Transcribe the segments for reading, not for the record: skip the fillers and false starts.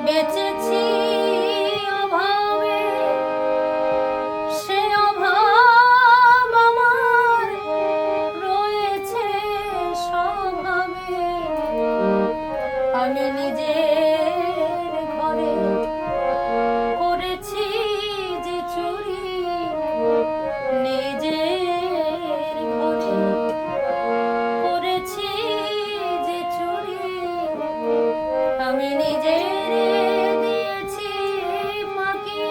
বেঁচেছি অভাবে, সে অভাব আমার রয়েছে স্বভাবে। আমি নিজের ঘরে করেছি যে চুরি, নিজের ঘরে করেছি যে চুরি, আমি নিজের দিয়েছি ফাঁকি।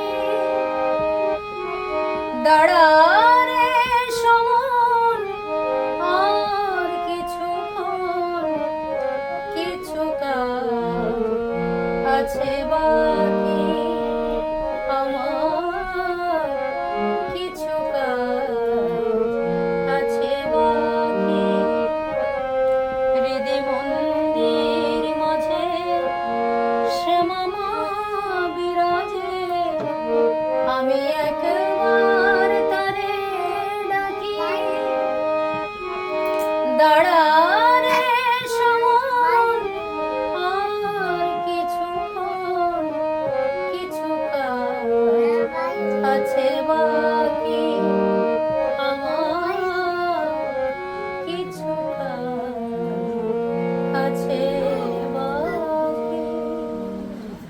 দাঁড়ারে সমন আর কিছুক্ষণ, কিছু কাজ আছে বাকি আমার, কিছু কাজ আছে বাকি। হৃদয় মন্দির মাঝে শ্যামা মা বিরাজে, আমি একবার তারে ডাকি। দাঁড়া